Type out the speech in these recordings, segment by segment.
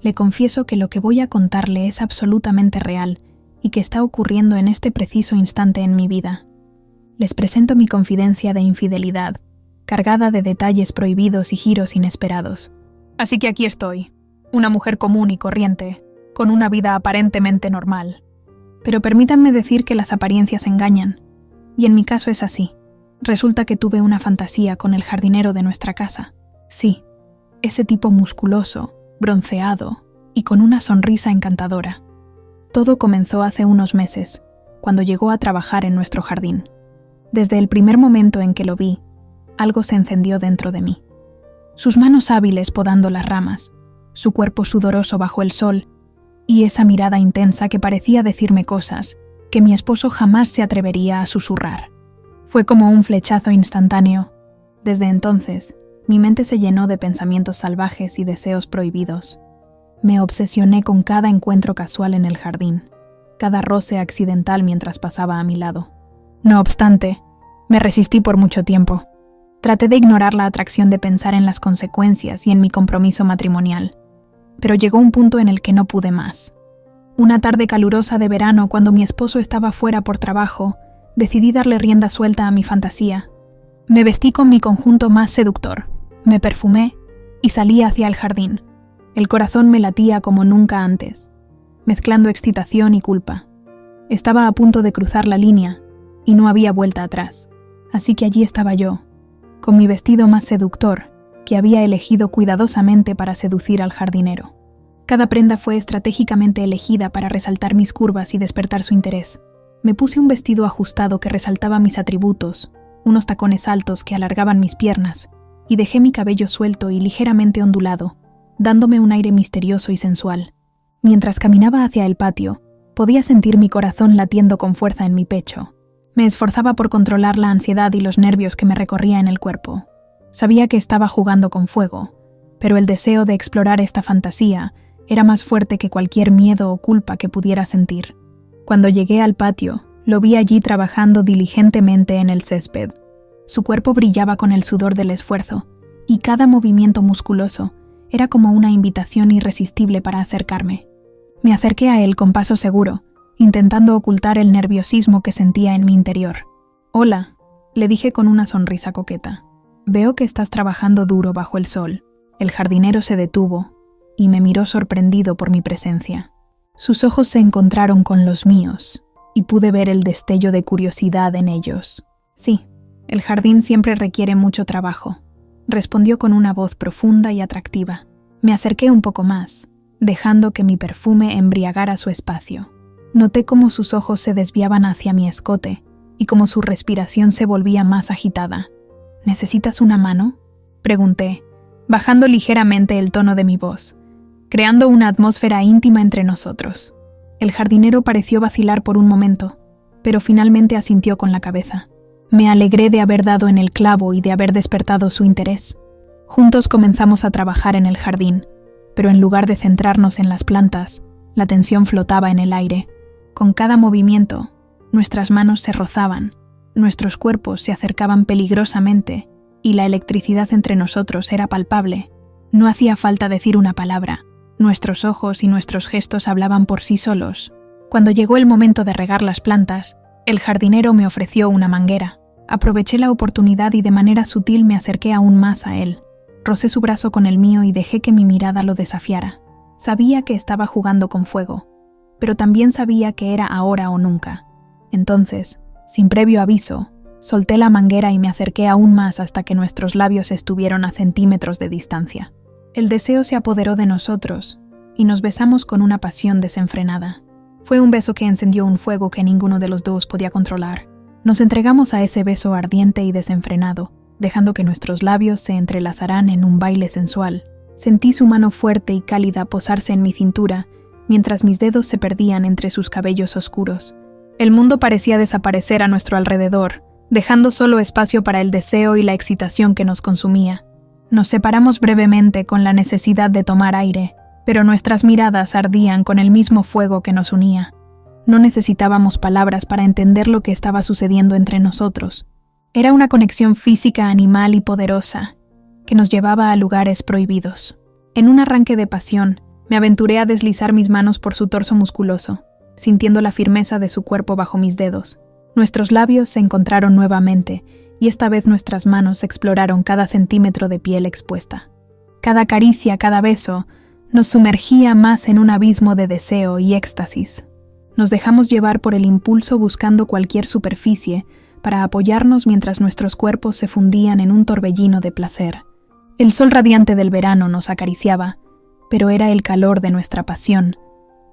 Le confieso que lo que voy a contarle es absolutamente real y que está ocurriendo en este preciso instante en mi vida. Les presento mi confidencia de infidelidad, cargada de detalles prohibidos y giros inesperados. Así que aquí estoy, una mujer común y corriente, con una vida aparentemente normal. Pero permítanme decir que las apariencias engañan, y en mi caso es así. Resulta que tuve una fantasía con el jardinero de nuestra casa. Sí, ese tipo musculoso, bronceado y con una sonrisa encantadora. Todo comenzó hace unos meses, cuando llegó a trabajar en nuestro jardín. Desde el primer momento en que lo vi, algo se encendió dentro de mí. Sus manos hábiles podando las ramas, su cuerpo sudoroso bajo el sol y esa mirada intensa que parecía decirme cosas que mi esposo jamás se atrevería a susurrar. Fue como un flechazo instantáneo. Desde entonces, mi mente se llenó de pensamientos salvajes y deseos prohibidos. Me obsesioné con cada encuentro casual en el jardín, cada roce accidental mientras pasaba a mi lado. No obstante, me resistí por mucho tiempo. Traté de ignorar la atracción de pensar en las consecuencias y en mi compromiso matrimonial, pero llegó un punto en el que no pude más. Una tarde calurosa de verano, cuando mi esposo estaba fuera por trabajo, decidí darle rienda suelta a mi fantasía. Me vestí con mi conjunto más seductor, me perfumé y salí hacia el jardín. El corazón me latía como nunca antes, mezclando excitación y culpa. Estaba a punto de cruzar la línea y no había vuelta atrás. Así que allí estaba yo, con mi vestido más seductor, que había elegido cuidadosamente para seducir al jardinero. Cada prenda fue estratégicamente elegida para resaltar mis curvas y despertar su interés. Me puse un vestido ajustado que resaltaba mis atributos, unos tacones altos que alargaban mis piernas, y dejé mi cabello suelto y ligeramente ondulado, dándome un aire misterioso y sensual. Mientras caminaba hacia el patio, podía sentir mi corazón latiendo con fuerza en mi pecho. Me esforzaba por controlar la ansiedad y los nervios que me recorría en el cuerpo. Sabía que estaba jugando con fuego, pero el deseo de explorar esta fantasía era más fuerte que cualquier miedo o culpa que pudiera sentir. Cuando llegué al patio, lo vi allí trabajando diligentemente en el césped. Su cuerpo brillaba con el sudor del esfuerzo, y cada movimiento musculoso era como una invitación irresistible para acercarme. Me acerqué a él con paso seguro, intentando ocultar el nerviosismo que sentía en mi interior. «Hola», le dije con una sonrisa coqueta. «Veo que estás trabajando duro bajo el sol». El jardinero se detuvo y me miró sorprendido por mi presencia. Sus ojos se encontraron con los míos y pude ver el destello de curiosidad en ellos. «Sí, el jardín siempre requiere mucho trabajo», respondió con una voz profunda y atractiva. Me acerqué un poco más, dejando que mi perfume embriagara su espacio. Noté cómo sus ojos se desviaban hacia mi escote y cómo su respiración se volvía más agitada. «¿Necesitas una mano?», pregunté, bajando ligeramente el tono de mi voz, creando una atmósfera íntima entre nosotros. El jardinero pareció vacilar por un momento, pero finalmente asintió con la cabeza. Me alegré de haber dado en el clavo y de haber despertado su interés. Juntos comenzamos a trabajar en el jardín, pero en lugar de centrarnos en las plantas, la tensión flotaba en el aire. Con cada movimiento, nuestras manos se rozaban, nuestros cuerpos se acercaban peligrosamente y la electricidad entre nosotros era palpable. No hacía falta decir una palabra. Nuestros ojos y nuestros gestos hablaban por sí solos. Cuando llegó el momento de regar las plantas, el jardinero me ofreció una manguera. Aproveché la oportunidad y de manera sutil me acerqué aún más a él. Rocé su brazo con el mío y dejé que mi mirada lo desafiara. Sabía que estaba jugando con fuego, pero también sabía que era ahora o nunca. Entonces, sin previo aviso, solté la manguera y me acerqué aún más hasta que nuestros labios estuvieron a centímetros de distancia. El deseo se apoderó de nosotros y nos besamos con una pasión desenfrenada. Fue un beso que encendió un fuego que ninguno de los dos podía controlar. Nos entregamos a ese beso ardiente y desenfrenado, dejando que nuestros labios se entrelazaran en un baile sensual. Sentí su mano fuerte y cálida posarse en mi cintura, mientras mis dedos se perdían entre sus cabellos oscuros. El mundo parecía desaparecer a nuestro alrededor, dejando solo espacio para el deseo y la excitación que nos consumía. Nos separamos brevemente con la necesidad de tomar aire, pero nuestras miradas ardían con el mismo fuego que nos unía. No necesitábamos palabras para entender lo que estaba sucediendo entre nosotros. Era una conexión física, animal y poderosa, que nos llevaba a lugares prohibidos. En un arranque de pasión, Me aventuré a deslizar mis manos por su torso musculoso, sintiendo la firmeza de su cuerpo bajo mis dedos. Nuestros labios se encontraron nuevamente, y esta vez nuestras manos exploraron cada centímetro de piel expuesta. Cada caricia, cada beso, nos sumergía más en un abismo de deseo y éxtasis. Nos dejamos llevar por el impulso buscando cualquier superficie para apoyarnos mientras nuestros cuerpos se fundían en un torbellino de placer. El sol radiante del verano nos acariciaba, pero era el calor de nuestra pasión,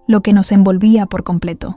lo que nos envolvía por completo.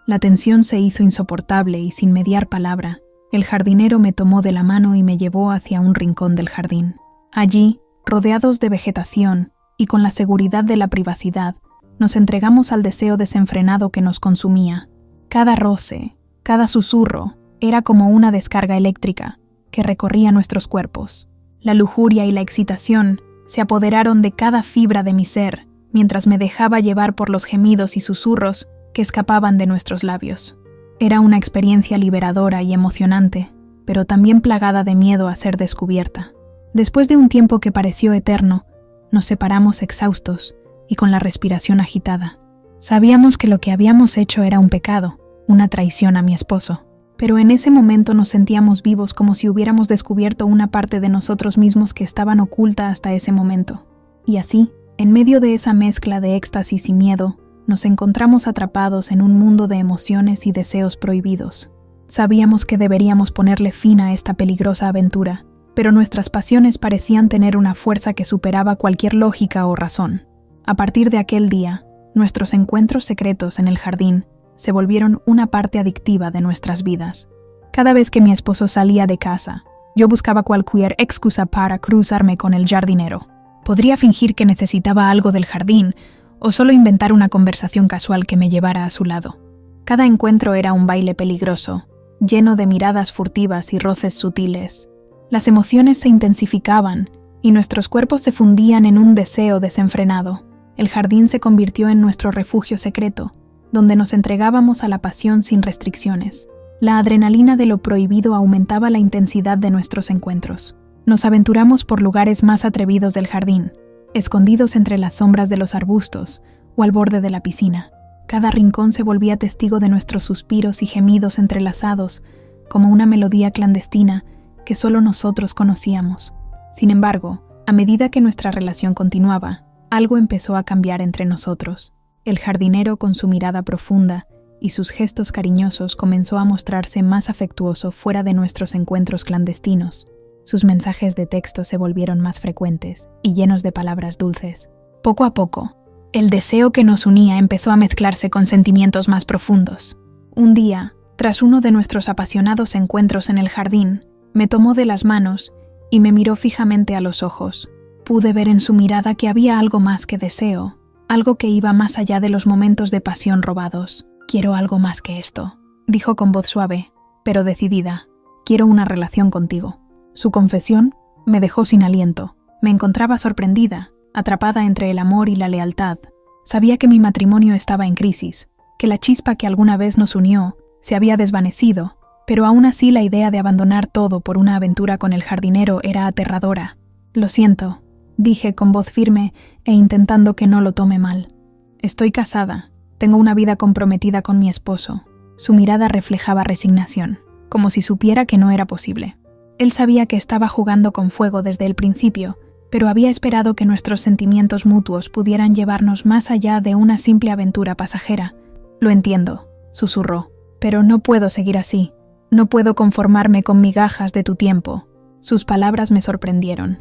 La tensión se hizo insoportable y sin mediar palabra, el jardinero me tomó de la mano y me llevó hacia un rincón del jardín. Allí, rodeados de vegetación y con la seguridad de la privacidad, nos entregamos al deseo desenfrenado que nos consumía. Cada roce, cada susurro, era como una descarga eléctrica que recorría nuestros cuerpos. La lujuria y la excitación se apoderaron de cada fibra de mi ser, mientras me dejaba llevar por los gemidos y susurros que escapaban de nuestros labios. Era una experiencia liberadora y emocionante, pero también plagada de miedo a ser descubierta. Después de un tiempo que pareció eterno, nos separamos exhaustos y con la respiración agitada. Sabíamos que lo que habíamos hecho era un pecado, una traición a mi esposo, pero en ese momento nos sentíamos vivos como si hubiéramos descubierto una parte de nosotros mismos que estaban oculta hasta ese momento. Y así, en medio de esa mezcla de éxtasis y miedo, nos encontramos atrapados en un mundo de emociones y deseos prohibidos. Sabíamos que deberíamos ponerle fin a esta peligrosa aventura, pero nuestras pasiones parecían tener una fuerza que superaba cualquier lógica o razón. A partir de aquel día, nuestros encuentros secretos en el jardín se volvieron una parte adictiva de nuestras vidas. Cada vez que mi esposo salía de casa, yo buscaba cualquier excusa para cruzarme con el jardinero. Podría fingir que necesitaba algo del jardín o solo inventar una conversación casual que me llevara a su lado. Cada encuentro era un baile peligroso, lleno de miradas furtivas y roces sutiles. Las emociones se intensificaban y nuestros cuerpos se fundían en un deseo desenfrenado. El jardín se convirtió en nuestro refugio secreto, donde nos entregábamos a la pasión sin restricciones. La adrenalina de lo prohibido aumentaba la intensidad de nuestros encuentros. Nos aventuramos por lugares más atrevidos del jardín, escondidos entre las sombras de los arbustos o al borde de la piscina. Cada rincón se volvía testigo de nuestros suspiros y gemidos entrelazados, como una melodía clandestina que solo nosotros conocíamos. Sin embargo, a medida que nuestra relación continuaba, algo empezó a cambiar entre nosotros. El jardinero, con su mirada profunda y sus gestos cariñosos, comenzó a mostrarse más afectuoso fuera de nuestros encuentros clandestinos. Sus mensajes de texto se volvieron más frecuentes y llenos de palabras dulces. Poco a poco, el deseo que nos unía empezó a mezclarse con sentimientos más profundos. Un día, tras uno de nuestros apasionados encuentros en el jardín, me tomó de las manos y me miró fijamente a los ojos. Pude ver en su mirada que había algo más que deseo, algo que iba más allá de los momentos de pasión robados. «Quiero algo más que esto», dijo con voz suave, pero decidida. «Quiero una relación contigo». Su confesión me dejó sin aliento. Me encontraba sorprendida, atrapada entre el amor y la lealtad. Sabía que mi matrimonio estaba en crisis, que la chispa que alguna vez nos unió se había desvanecido, pero aún así la idea de abandonar todo por una aventura con el jardinero era aterradora. «Lo siento», dije con voz firme e intentando que no lo tome mal. «Estoy casada, tengo una vida comprometida con mi esposo». Su mirada reflejaba resignación, como si supiera que no era posible. Él sabía que estaba jugando con fuego desde el principio, pero había esperado que nuestros sentimientos mutuos pudieran llevarnos más allá de una simple aventura pasajera. «Lo entiendo», susurró, «pero no puedo seguir así. No puedo conformarme con migajas de tu tiempo». Sus palabras me sorprendieron.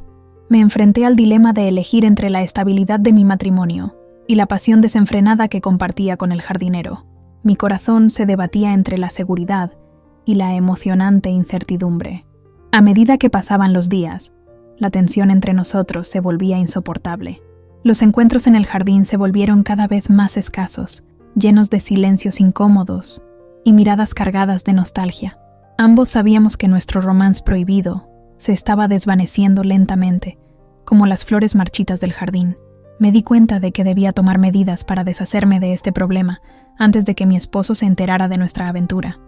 Me enfrenté al dilema de elegir entre la estabilidad de mi matrimonio y la pasión desenfrenada que compartía con el jardinero. Mi corazón se debatía entre la seguridad y la emocionante incertidumbre. A medida que pasaban los días, la tensión entre nosotros se volvía insoportable. Los encuentros en el jardín se volvieron cada vez más escasos, llenos de silencios incómodos y miradas cargadas de nostalgia. Ambos sabíamos que nuestro romance prohibido se estaba desvaneciendo lentamente, como las flores marchitas del jardín. Me di cuenta de que debía tomar medidas para deshacerme de este problema antes de que mi esposo se enterara de nuestra aventura.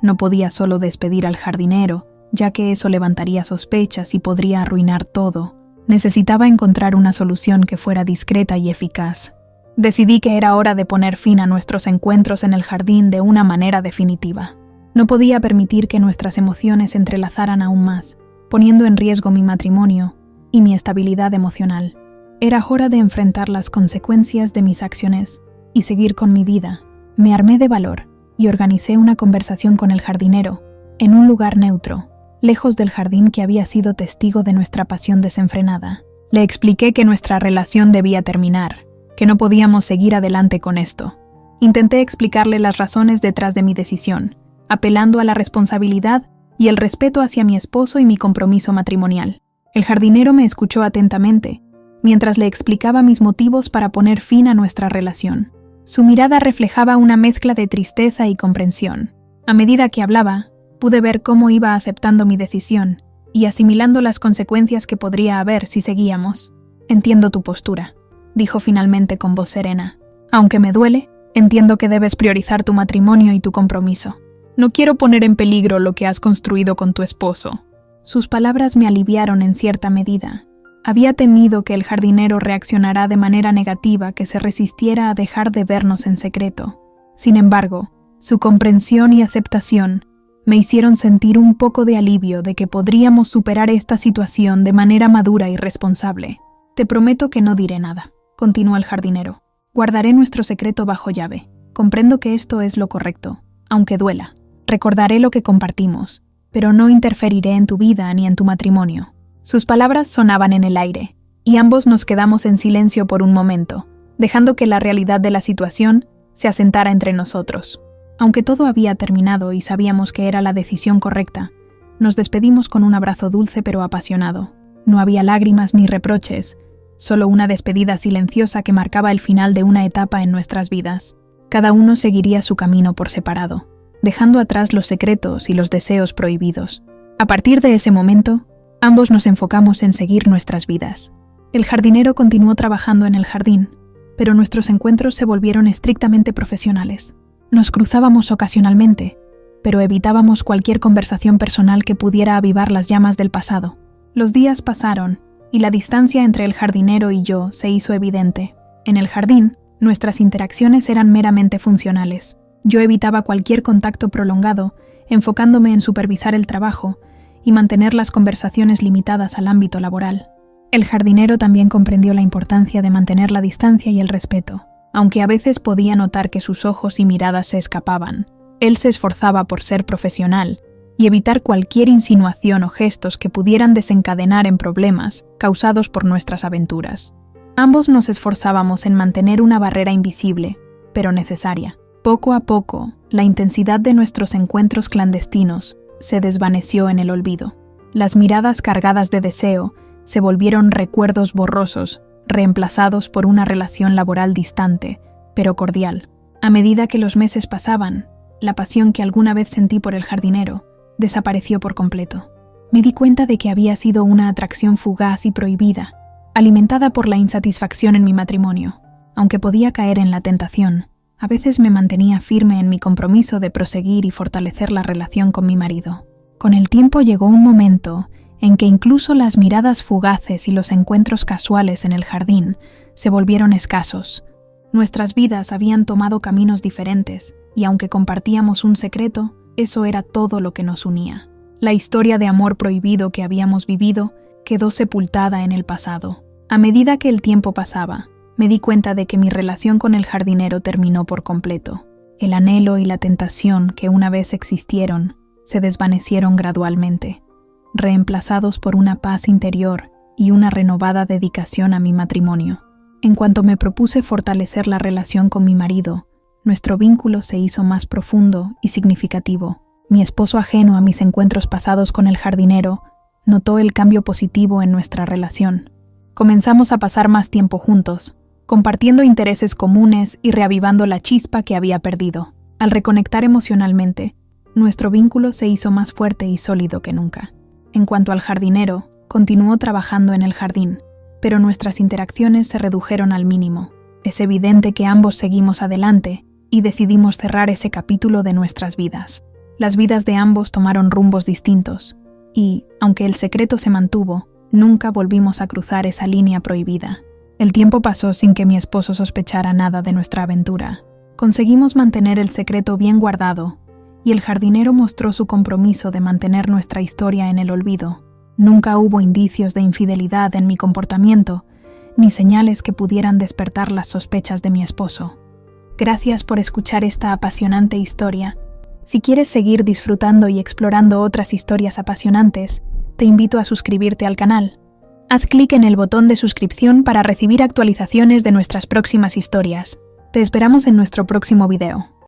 No podía solo despedir al jardinero, ya que eso levantaría sospechas y podría arruinar todo. Necesitaba encontrar una solución que fuera discreta y eficaz. Decidí que era hora de poner fin a nuestros encuentros en el jardín de una manera definitiva. No podía permitir que nuestras emociones se entrelazaran aún más, poniendo en riesgo mi matrimonio y mi estabilidad emocional. Era hora de enfrentar las consecuencias de mis acciones y seguir con mi vida. Me armé de valor y organicé una conversación con el jardinero, en un lugar neutro, lejos del jardín que había sido testigo de nuestra pasión desenfrenada. Le expliqué que nuestra relación debía terminar, que no podíamos seguir adelante con esto. Intenté explicarle las razones detrás de mi decisión, apelando a la responsabilidad y el respeto hacia mi esposo y mi compromiso matrimonial. El jardinero me escuchó atentamente, mientras le explicaba mis motivos para poner fin a nuestra relación. Su mirada reflejaba una mezcla de tristeza y comprensión. A medida que hablaba, pude ver cómo iba aceptando mi decisión y asimilando las consecuencias que podría haber si seguíamos. «Entiendo tu postura», dijo finalmente con voz serena. «Aunque me duele, entiendo que debes priorizar tu matrimonio y tu compromiso. No quiero poner en peligro lo que has construido con tu esposo». Sus palabras me aliviaron en cierta medida. Había temido que el jardinero reaccionara de manera negativa, que se resistiera a dejar de vernos en secreto. Sin embargo, su comprensión y aceptación me hicieron sentir un poco de alivio de que podríamos superar esta situación de manera madura y responsable. «Te prometo que no diré nada», continuó el jardinero. «Guardaré nuestro secreto bajo llave. Comprendo que esto es lo correcto, aunque duela. Recordaré lo que compartimos, pero no interferiré en tu vida ni en tu matrimonio». Sus palabras sonaban en el aire, y ambos nos quedamos en silencio por un momento, dejando que la realidad de la situación se asentara entre nosotros. Aunque todo había terminado y sabíamos que era la decisión correcta, nos despedimos con un abrazo dulce pero apasionado. No había lágrimas ni reproches, solo una despedida silenciosa que marcaba el final de una etapa en nuestras vidas. Cada uno seguiría su camino por separado, dejando atrás los secretos y los deseos prohibidos. A partir de ese momento, ambos nos enfocamos en seguir nuestras vidas. El jardinero continuó trabajando en el jardín, pero nuestros encuentros se volvieron estrictamente profesionales. Nos cruzábamos ocasionalmente, pero evitábamos cualquier conversación personal que pudiera avivar las llamas del pasado. Los días pasaron, y la distancia entre el jardinero y yo se hizo evidente. En el jardín, nuestras interacciones eran meramente funcionales. Yo evitaba cualquier contacto prolongado, enfocándome en supervisar el trabajo y mantener las conversaciones limitadas al ámbito laboral. El jardinero también comprendió la importancia de mantener la distancia y el respeto. Aunque a veces podía notar que sus ojos y miradas se escapaban, él se esforzaba por ser profesional y evitar cualquier insinuación o gestos que pudieran desencadenar en problemas causados por nuestras aventuras. Ambos nos esforzábamos en mantener una barrera invisible, pero necesaria. Poco a poco, la intensidad de nuestros encuentros clandestinos se desvaneció en el olvido. Las miradas cargadas de deseo se volvieron recuerdos borrosos, reemplazados por una relación laboral distante, pero cordial. A medida que los meses pasaban, la pasión que alguna vez sentí por el jardinero desapareció por completo. Me di cuenta de que había sido una atracción fugaz y prohibida, alimentada por la insatisfacción en mi matrimonio. Aunque podía caer en la tentación, a veces me mantenía firme en mi compromiso de proseguir y fortalecer la relación con mi marido. Con el tiempo llegó un momento en que incluso las miradas fugaces y los encuentros casuales en el jardín se volvieron escasos. Nuestras vidas habían tomado caminos diferentes, y aunque compartíamos un secreto, eso era todo lo que nos unía. La historia de amor prohibido que habíamos vivido quedó sepultada en el pasado. A medida que el tiempo pasaba, me di cuenta de que mi relación con el jardinero terminó por completo. El anhelo y la tentación que una vez existieron se desvanecieron gradualmente, reemplazados por una paz interior y una renovada dedicación a mi matrimonio. En cuanto me propuse fortalecer la relación con mi marido, nuestro vínculo se hizo más profundo y significativo. Mi esposo, ajeno a mis encuentros pasados con el jardinero, notó el cambio positivo en nuestra relación. Comenzamos a pasar más tiempo juntos, compartiendo intereses comunes y reavivando la chispa que había perdido. Al reconectar emocionalmente, nuestro vínculo se hizo más fuerte y sólido que nunca. En cuanto al jardinero, continuó trabajando en el jardín, pero nuestras interacciones se redujeron al mínimo. Es evidente que ambos seguimos adelante y decidimos cerrar ese capítulo de nuestras vidas. Las vidas de ambos tomaron rumbos distintos y, aunque el secreto se mantuvo, nunca volvimos a cruzar esa línea prohibida. El tiempo pasó sin que mi esposo sospechara nada de nuestra aventura. Conseguimos mantener el secreto bien guardado, y el jardinero mostró su compromiso de mantener nuestra historia en el olvido. Nunca hubo indicios de infidelidad en mi comportamiento, ni señales que pudieran despertar las sospechas de mi esposo. Gracias por escuchar esta apasionante historia. Si quieres seguir disfrutando y explorando otras historias apasionantes, te invito a suscribirte al canal. Haz clic en el botón de suscripción para recibir actualizaciones de nuestras próximas historias. Te esperamos en nuestro próximo video.